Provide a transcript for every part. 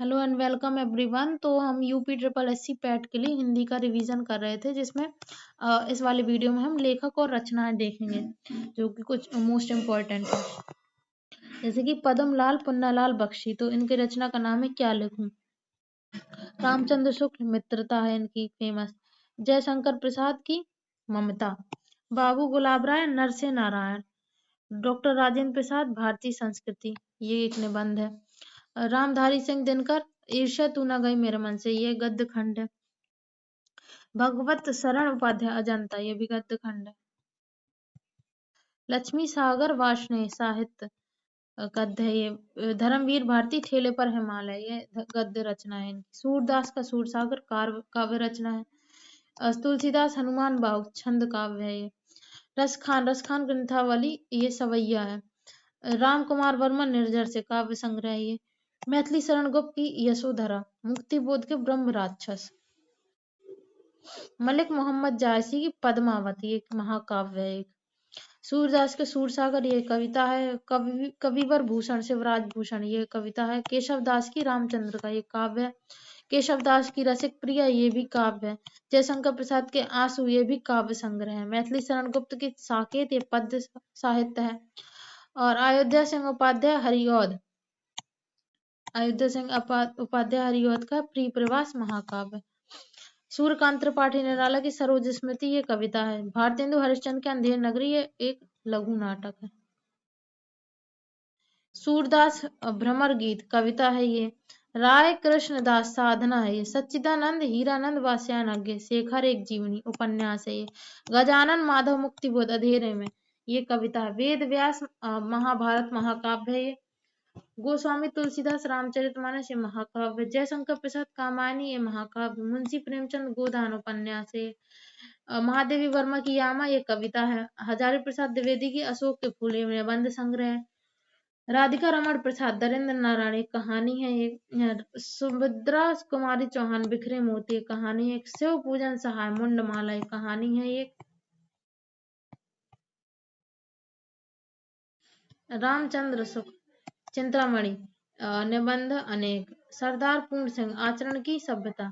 Hello and welcome everyone. तो हम UP triple SC PAT के लिए हिंदी का रिवीजन कर रहे थे, जिसमें इस वाले वीडियो में हम लेखक और रचनाएं देखेंगे जो कि कुछ मोस्ट इम्पोर्टेंट है। जैसे कि पद्मलाल पुन्नालाल बख्शी, तो इनके रचना का नाम है क्या लिखूं। रामचंद्र शुक्ल, मित्रता है इनकी फेमस। जयशंकर प्रसाद की ममता। बाबू गुलाब राय, नरसे नारायण। डॉक्टर राजेंद्र प्रसाद, भारतीय संस्कृति, ये एक निबंध है। रामधारी सिंह दिनकर, ईर्ष्या तू न गई मेरे मन से, ये गद्य खंड है। भगवत शरण उपाध्याय, अजंता, ये भी गद्य खंड है। लक्ष्मी सागर वार्ष्णेय, साहित्य गद्य है ये। धर्मवीर भारती, ठेले पर हिमालय, ये गद्य रचना है इनकी। सूरदास का सूरसागर, काव्य रचना है। तुलसीदास, हनुमान बाहु, छंद काव्य है ये। रसखान ग्रंथावली, ये सवैया है। राम कुमार वर्मा, निर्जर से, काव्य संग्रह है ये। मैथिली शरण गुप्त की यशोधरा। मुक्ति बोध के ब्रह्म राक्षस। मलिक मोहम्मद जायसी की पद्मावती, एक महाकाव्य है एक। सूरदास के सूरसागर, ये कविता है। कविवर भूषण, शिवराज भूषण, ये कविता है। केशव दास की रामचंद्र का, ये काव्य है। केशव दास की रसिक प्रिया, ये भी काव्य है। जयशंकर प्रसाद के आंसू, ये भी काव्य संग्रह है। मैथिली शरण गुप्त की साकेत, ये पद्य साहित्य है। और अयोध्या सिंह उपाध्याय हरिऔध, उपाध्याय हरिऔध का प्रिय प्रवास महाकाव्य। सूर्यकांत त्रिपाठी निराला की सरोज स्मृति, ये कविता है। भारतेंदु हरिश्चंद्र के अंधेर नगरी, ये एक लघु नाटक है। सूरदास भ्रमर गीत, कविता है ये। राय कृष्णदास, साधना है ये। सच्चिदानंद हीरानंद वास्यायन, शेखर एक जीवनी, उपन्यास है ये। गजानन माधव मुक्तिबोध, अधेरे में, ये कविता है। वेद व्यास महाभारत महाकाव्य है ये। गोस्वामी तुलसीदास रामचरितमानस, ये महाकाव्य। जयशंकर प्रसाद कामायनी, ये महाकाव्य। मुंशी प्रेमचंद गोदान, उपन्यास है। महादेवी वर्मा की यामा, ये कविता है। हजारी प्रसाद द्विवेदी की अशोक के फूल, ये निबंध संग्रह है। राधिका रमण प्रसाद, दरिंद्र नारायण, एक कहानी है ये। सुभद्रा कुमारी चौहान, बिखरे मोती, एक कहानी है। शिव पूजन सहाय, मुंडमाला, एक कहानी है ये। रामचंद्र सुख, चिंतामणि, निबंध अनेक। सरदार पूर्ण सिंह, आचरण की सभ्यता,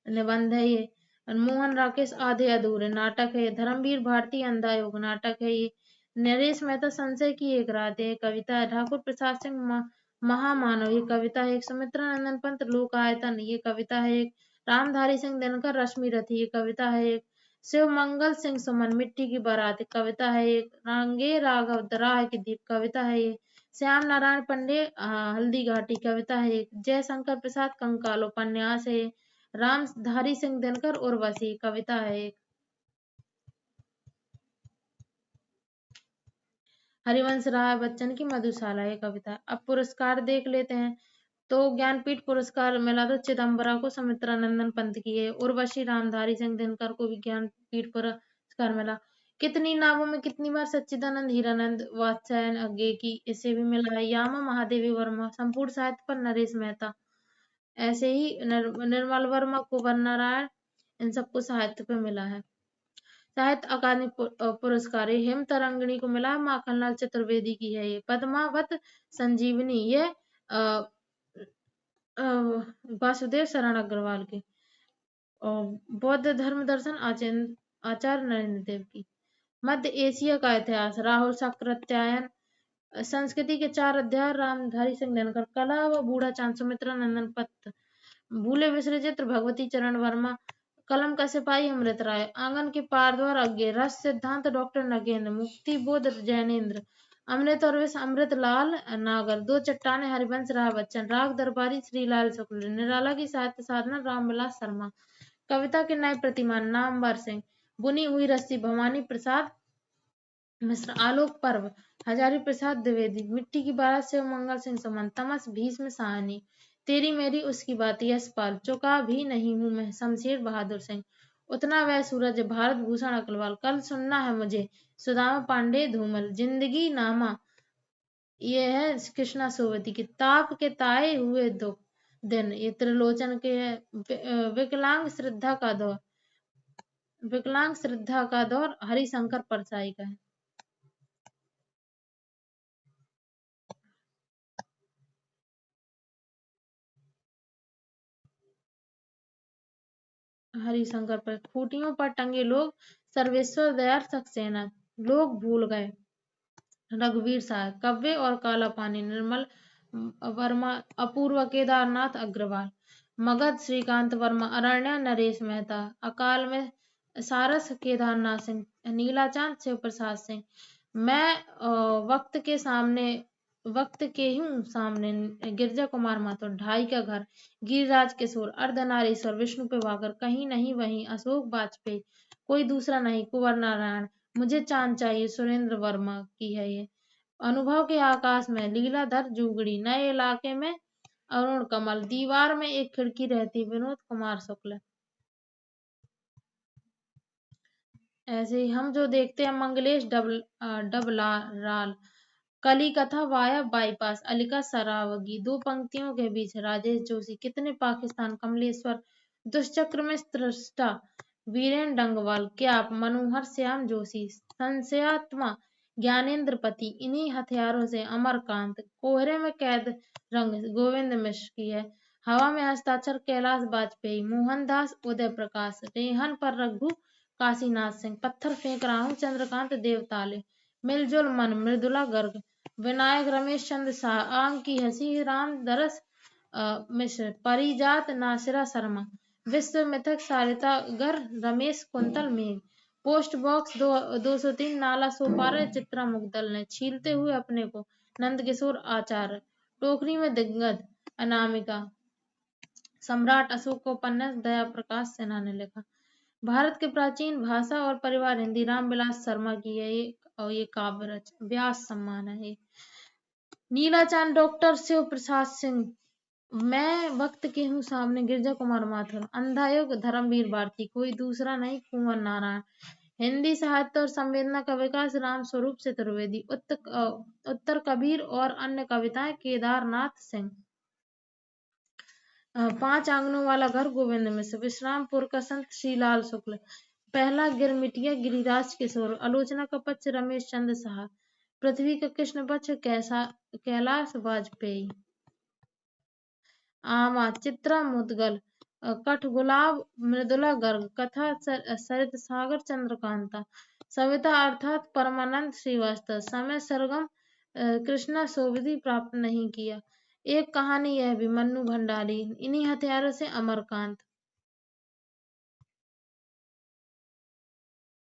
निबंध है ये। मोहन राकेश, आधे अधूरे, नाटक है। धर्मवीर भारती, अंधा योग, नाटक है ये। नरेश मेहता, संशय की एक रात, है कविता है। ठाकुर प्रसाद सिंह, महामानव, ये कविता है। एक सुमित्रा नंदन पंत, लोकायतन, ये कविता है एक। रामधारी सिंह दिनकर, रश्मि रथी, ये कविता है एक। शिव मंगल सिंह सुमन, मिट्टी की बारात, कविता है एक। रंगे राघव, दराह की दीप, कविता है एक। श्याम नारायण पंडे, हल्दी घाटी, कविता है एक। जयशंकर प्रसाद, कंकाल, उपन्यास है। रामधारी सिंह दिनकर, उर्वशी, कविता है एक। हरिवंश राय बच्चन की मधुशाला, ये कविता है। अब पुरस्कार देख लेते हैं। तो ज्ञानपीठ पुरस्कार मिला तो चिदम्बरा को सुमित्रा नंदन पंत की है। उर्वशी रामधारी सिंह दिनकर को भी ज्ञानपीठ पुरस्कार मिला। कितनी नावों में कितनी बार, सच्चिदानंद हीरानंद वात्स्यायन अज्ञे की, इसे भी मिला है। यामा महादेवी वर्मा, संपूर्ण साहित्य पर नरेश मेहता। ऐसे ही निर्मल वर्मा, कुंवर नारायण, इन सबको साहित्य पे मिला है। साहित्य अकादमी पुरस्कार, ये हेम तरंगिणी को मिला है। माखनलाल चतुर्वेदी की है ये। पद्मावत संजीवनी, ये वासुदेव शरण अग्रवाल के। और बौद्ध धर्म दर्शन, आचार्य नरेंद्र देव की। मध्य एशिया का इतिहास, राहुल साकृत्यायन। संस्कृति के 4 अध्याय, रामधारी सिंह दिनकर। कला व बूढ़ा चांद, सुमित्रा नंदन पत। भूले बिसरे चित्र, भगवती चरण वर्मा। कलम का सिपाही, अमृत राय। आंगन के पार द्वार अज्ञे, रस सिद्धांत, डॉक्टर नगेंद्र। मुक्ति बोध, जैनेन्द्र। अमृत और विष, अमृत लाल नागर। दो चट्टाने, हरिवंश राय बच्चन। राग दरबारी, श्रीलाल शुक्ल। निराला की साहित्य साधना, रामविलास शर्मा। कविता के नए प्रतिमान, नामवर सिंह। बुनी हुई रस्सी, भवानी प्रसाद मिश्र। आलोक पर्व, हजारी प्रसाद द्विवेदी। मिट्टी की बारात, शिव मंगल सिंह सुमन। तमस, भीष्म साहनी। तेरी मेरी उसकी बात, यशपाल। चुका भी नहीं हूं मैं, शमशेर बहादुर सिंह। उतना वह सूरज, भारत भूषण अग्रवाल। कल सुनना है मुझे, सुदामा पांडे धूमल। जिंदगी नामा, ये है कृष्णा सोवती की। ताप के ताए हुए दुख दिन, ये त्रिलोचन के है। विकलांग श्रद्धा का दौर, विकलांग श्रद्धा का दौर, हरिशंकर परसाई का है। हरिशंकर पर खूटियों पर टंगे लोग सर्वेश्वर दयाल सक्सेना, लोग भूल गए रघुवीर साहब, कव्वे और काला पानी, निर्मल वर्मा, अपूर्व केदारनाथ अग्रवाल, मगध श्रीकांत वर्मा, अरण्या नरेश मेहता, अकाल में सारस केदारनाथ सिंह, नीलाचांद शिव प्रसाद सिंह। मैं वक्त के सामने वक्त के हूँ सामने गिरजा कुमार माथुर, ढाई का घर, गिरिराज किशोर, अर्धनारीश्वर, विष्णु प्रभाकर, कहीं नहीं वहीं अशोक वाजपेयी, कोई दूसरा नहीं कुंवर नारायण, मुझे चांद चाहिए सुरेंद्र वर्मा की है ये। अनुभव के आकाश में लीलाधर जुगड़ी, नए इलाके में अरुण कमल, दीवार में एक खिड़की रहती विनोद कुमार शुक्ल। ऐसे ही हम जो देखते हैं मंगलेश डबलाराल, कली कथा वाया बाईपास, अलिका सरावगी, दो पंक्तियों के बीच राजेश जोशी, कितने पाकिस्तान, कमलेश्वर, दुष्चक्र में सृष्टा, वीरेन डंगवाल, क्या मनोहर श्याम जोशी, संशयात्मा, ज्ञानेन्द्र पति, इन्हीं हथियारों से अमरकांत, कोहरे में कैद रंग गोविंद मिश्र की है, हवा में हस्ताक्षर कैलाश वाजपेयी, मोहनदास उदय प्रकाश, रेहन पर रघु काशीनाथ सिंह, पत्थर फेंक रहा हूँ चंद्रकांत देवताले, मिलजुल मन मृदुला गर्ग, विनायक रमेश चंद्र शाह, आम की हंसी राम दरस मिश्र, परिजात नासिरा शर्मा, विश्व मिथक सारिता गर रमेश कुंतल मेघ, पोस्ट बॉक्स 203 नाला सोपारा चित्रा मुग्दल ने, छीलते हुए अपने को नंदकिशोर आचार्य, टोकरी में दिग्गज अनामिका, सम्राट अशोक को उपन्यास दया प्रकाश सिन्हा ने लिखा। भारत के प्राचीन भाषा और परिवार हिंदी, रामविलास शर्मा की है ये, और ये काव्य रच व्यास सम्मान है ये। नीलाचांद डॉक्टर शिव प्रसाद सिंह, मैं वक्त के हूँ सामने गिरजा कुमार माथुर, अंधायुग धर्मवीर भारती, कोई दूसरा नहीं कुंवर नारायण, हिंदी साहित्य और संवेदना का विकास राम स्वरूप चतुर्वेदी, उत्तर कबीर और अन्य कविताएं केदारनाथ सिंह, पांच आंगनों वाला घर गोविंद मिश्र, विश्रामपुर का संत श्रीलाल शुक्ल, पहला गिरमिटिया गिरिराज किशोर, आलोचना का पक्ष रमेश चंद्र शाह, पृथ्वी का कृष्ण पक्ष कैलाश वाजपेयी, आमा चित्रा मुदगल, कठगुलाब मृदुला गर्ग, कथा सरित सागर चंद्रकांता, सविता अर्थात परमानंद श्रीवास्तव, समय सरगम कृष्णा सोबती प्राप्त नहीं किया, एक कहानी यह भी मन्नू भंडारी, इन्हीं हथियारों से अमरकांत,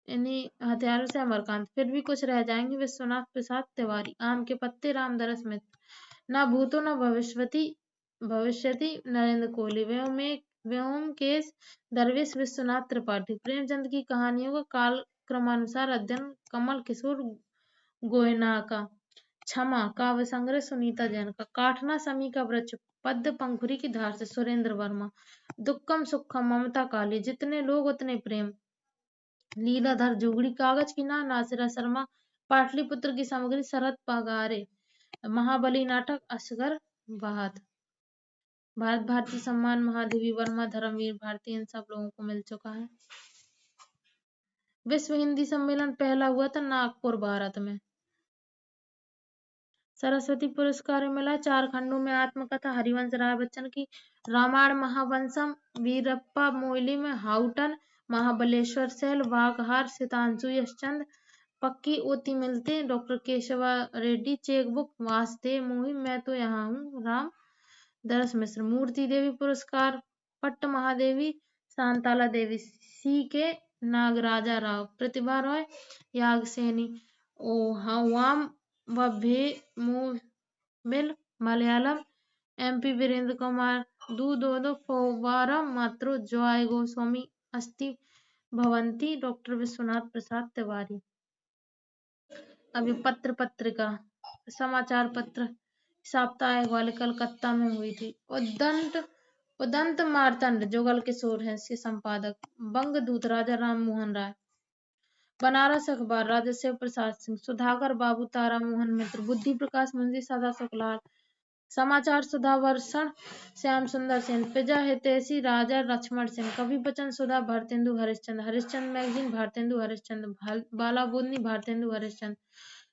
इन्हीं हथियारों से अमरकांत, फिर भी कुछ रह जाएंगे विश्वनाथ प्रसाद तिवारी, आम के पत्ते रामदरस मित्र, न भूतो न भविष्यति नरेंद्र कोहली, व्योमकेश दरवेश विश्वनाथ त्रिपाठी, प्रेमचंद की कहानियों का काल क्रमानुसार अध्ययन कमल किशोर गोयना का, क्षमा काव्य संग्रह सुनीता जैन का, काठना समी का वृक्ष पद्म पंखुरी की धार से सुरेंद्र वर्मा, दुक्कम सुक्खम ममता काली, जितने लोग उतने प्रेम लीलाधर जुगड़ी, कागज की नासिरा शर्मा, पाटलिपुत्र की सामग्री शरद पगारे, महाबली नाटक असगर बहाद, भारत भारती सम्मान महादेवी वर्मा, धर्मवीर भारती, इन सब लोगों को मिल चुका है। विश्व हिंदी सम्मेलन पहला हुआ था नागपुर भारत में। सरस्वती पुरस्कार मिला 4 खंडों में, आत्मकथा हरिवंश राय बच्चन की, रामायण महावंशम वीरप्पा मोइली में, हाउटन महाबलेश्वर सैल, वाघहार सितांशु यशचंद, पक्की ओती मिलते डॉक्टर केशवा रेड्डी, चेकबुक वासुदेव मोही, मैं तो यहाँ हूँ राम दरस मिश्र, मूर्ति देवी पुरस्कार पट्ट महादेवी, शांताला देवी, सी के नागराजा राव, प्रतिभा रॉय, यागसेनी, ओहावाम मिल मलयालम, MP वीरेंद्र कुमार, दो फौवारम मात्रो, जॉय गोस्वामी, अस्थि भवंती, डॉक्टर विश्वनाथ प्रसाद तिवारी। अभी पत्र पत्रिका समाचार पत्र साप्ताहिक वाले कलकत्ता में हुई थी। उदंत मार्तंड जुगल किशोर है इसके संपादक, बंगदूत राजा राम मोहन राय, बनारस अखबार राजा शिव प्रसाद सिंह, सुधाकर बाबू, तारा मोहन मित्र, बुद्धि प्रकाश मुंशी, सदा सुखलाल, समाचार सुधा वर्षण श्याम सुंदर सेन, प्रजा हितैषी राजा लक्ष्मण सिंह, कवि वचन सुधा भारतेंदु हरिश्चंद्र, हरिश्चंद्र मैगजीन भारतेंदु हरिश्चंद्र, बाला बोधनी भारतेंदु हरिश्चंद्र,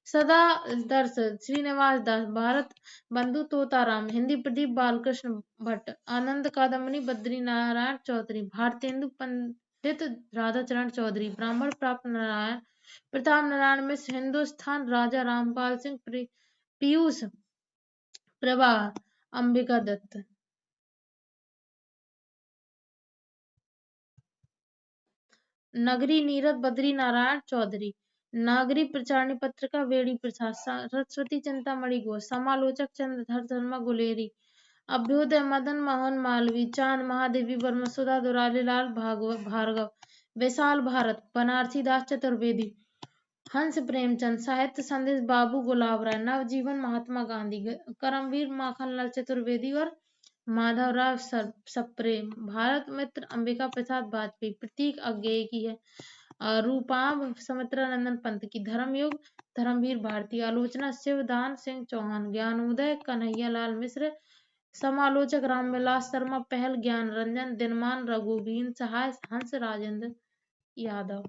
सदा दर्श श्रीनिवास दास, भारत बंधु तोताराम, हिंदी प्रदीप बालकृष्ण भट्ट, आनंद कादम्बनी बद्री नारायण चौधरी, भारतेंदु पंडित राधाचरण चौधरी, ब्राह्मण प्राप्त नारायण प्रताप नारायण मिश्र, हिंदुस्तान राजा रामपाल सिंह, पीयूष प्रवाह, अंबिका दत्त। नगरी नीरद बद्री नारायण चौधरी, नागरी प्रचारणी पत्रिका वेणी प्रसाद, सरस्वती चिंतामणि घोष, समालोचक चंद्रधर शर्मा गुलेरी, अभ्युदय मदन मोहन मालवीय, चांद महादेवी वर्मा, सुधा दुलारी लाल भार्गव, विशाल भारत, बनारसी दास चतुर्वेदी, हंस प्रेमचंद, साहित्य संदेश बाबू गुलाब राय, नवजीवन महात्मा गांधी, करमवीर माखनलाल चतुर्वेदी और माधवराव सप्रे, भारत मित्र अंबिका प्रसाद वाजपेयी, प्रतीक अज्ञेय की है, रूपाम सुमित्रा नंदन पंत की, धर्मयुग धर्मवीर भारती, आलोचना शिवदान सिंह चौहान, ज्ञानोदय कन्हैयालाल मिश्र, समालोचक रामविलास शर्मा, पहल ज्ञान रंजन, दिनमान रघुवीन सहाय, हंस राजेंद्र यादव।